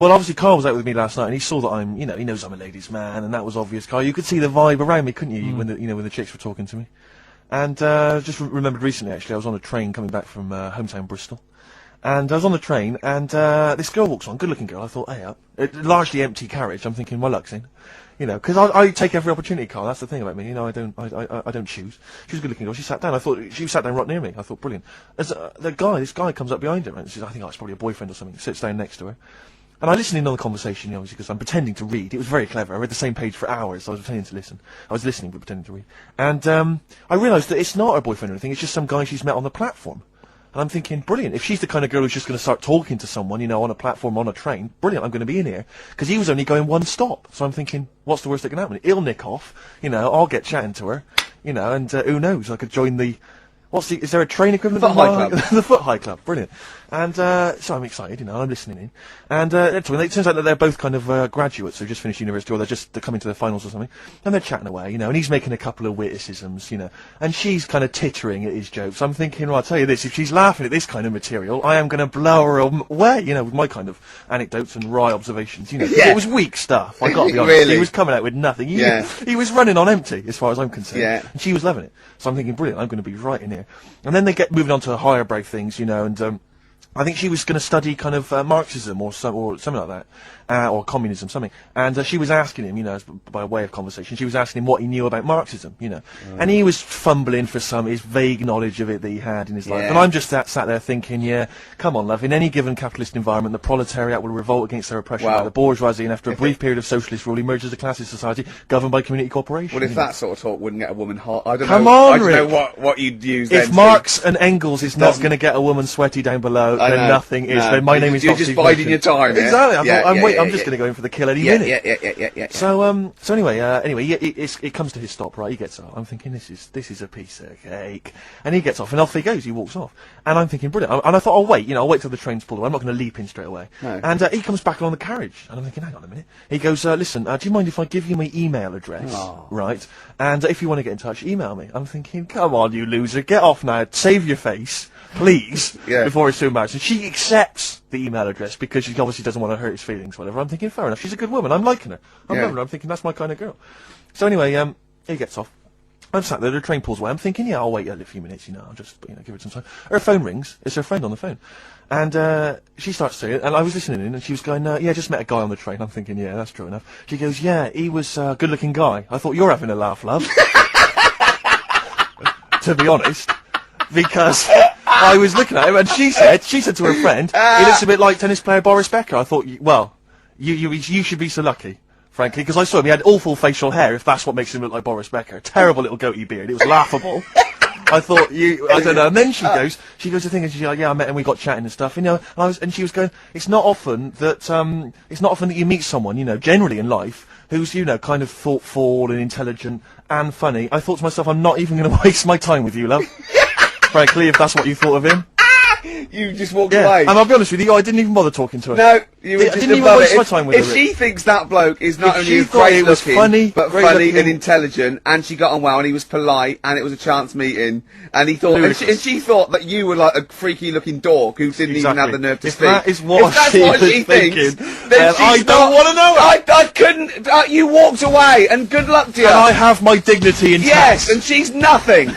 Well, obviously, Carl was out with me last night, and he saw that I'm, he knows I'm a ladies' man, and that was obvious. Carl, you could see the vibe around me, couldn't you? When the chicks were talking to me. And just remembered recently, actually, I was on a train coming back from hometown Bristol, and I was on the train, and this girl walks on, good-looking girl. I thought, hey, up, largely empty carriage. I'm thinking, my luck's in, because I take every opportunity, Carl. That's the thing about me, I don't choose. She was a good-looking girl. She sat down. I thought she sat down right near me. I thought, brilliant. As this guy comes up behind her, and says, I think it's probably a boyfriend or something. Sits down next to her. And I listened in on the conversation, obviously, because I'm pretending to read. It was very clever. I read the same page for hours, so I was pretending to listen. I was listening, but pretending to read. And I realised that it's not her boyfriend or anything, it's just some guy she's met on the platform. And I'm thinking, brilliant. If she's the kind of girl who's just going to start talking to someone, on a platform, on a train, brilliant, I'm going to be in here. Because he was only going one stop. So I'm thinking, what's the worst that can happen? He'll nick off, I'll get chatting to her, and who knows, I could join the... is there a train equivalent? Foot High Club. The Foot High Club, brilliant. And so I'm excited, I'm listening in. And it turns out that they're both kind of graduates who just finished university, or they're coming to their finals or something. And they're chatting away, and he's making a couple of witticisms, and she's kind of tittering at his jokes. I'm thinking, I'll tell you this, if she's laughing at this kind of material, I am going to blow her away, with my kind of anecdotes and wry observations, Yeah. It was weak stuff, I gotta be honest. Really? He was coming out with nothing. He was running on empty, as far as I'm concerned. Yeah. And she was loving it. So I'm thinking, brilliant, I'm going to be right in here. And then they get moving on to higher brow things, and I think she was going to study kind of Marxism or something like that, or communism, something. And she was asking him, by way of conversation, she was asking him what he knew about Marxism, And he was fumbling for his vague knowledge of it that he had in his life. Yeah. And I'm just sat there thinking, come on, love, in any given capitalist environment, the proletariat will revolt against their oppression by the bourgeoisie, and after a brief period of socialist rule emerges a classist society governed by community cooperation. Well, if that sort of talk wouldn't get a woman hot, I don't Come know. on, I don't Rick. know what you'd use. If then Marx and Engels is not Doesn't- going to get a woman sweaty down below, I then know. nothing is. No. Then my name is You're not just Steve biding Merchant. your time, yeah? Exactly. Yeah, I'm just going to go in for the kill any Yeah, minute. yeah. So anyway, it comes to his stop, right? He gets off. I'm thinking, this is a piece of cake. And he gets off, and off he goes. He walks off. And I'm thinking, brilliant. And I thought, I'll wait. I'll wait till the train's pulled away. I'm not going to leap in straight away. No. And he comes back along the carriage. And I'm thinking, hang on a minute. He goes, listen, do you mind if I give you my email address? Oh. Right? And if you want to get in touch, email me. I'm thinking, come on, you loser. Get off now. Save your face, please, Yeah. before it's too embarrassing. She accepts the email address because she obviously doesn't want to hurt his feelings, whatever. I'm thinking, fair enough. She's a good woman. I'm liking her. I'm Yeah. loving her. I'm thinking, that's my kind of girl. So anyway, he gets off. I'm sat there, the train pulls away. I'm thinking, I'll wait a few minutes, I'll just, give it some time. Her phone rings. It's her friend on the phone. And she starts saying it, and I was listening in, and she was going, just met a guy on the train. I'm thinking, yeah, that's true enough. She goes, yeah, he was a good-looking guy. I thought, you're having a laugh, love. To be honest. Because I was looking at him, and she said to her friend, he looks a bit like tennis player Boris Becker. I thought, well, you should be so lucky, frankly, because I saw him. He had awful facial hair, if that's what makes him look like Boris Becker. Terrible little goatee beard. It was laughable. I thought, I don't know. And then she goes to think, and she's like, yeah, I met him, we got chatting and stuff, and she was going, it's not often that you meet someone, generally in life, who's, kind of thoughtful and intelligent and funny. I thought to myself, I'm not even going to waste my time with you, love. Frankly, if that's what you thought of him. You just walked Yeah, away. and I'll be honest with you, I didn't even bother talking to her. No, you were I just didn't even above waste it. my time with If her. she thinks that bloke is not If only she thought great he was looking, funny, but great funny looking- and intelligent, and she got on well, and he was polite, and it was a chance meeting, and he thought, and she thought that you were like a freaky looking dork who didn't even have the nerve to If speak. that is what if that's she what was she thinks, thinking, then then I she's don't not- wanna know it. I couldn't. You walked away, and good luck to you. And I have my dignity intact. Yes, and she's nothing.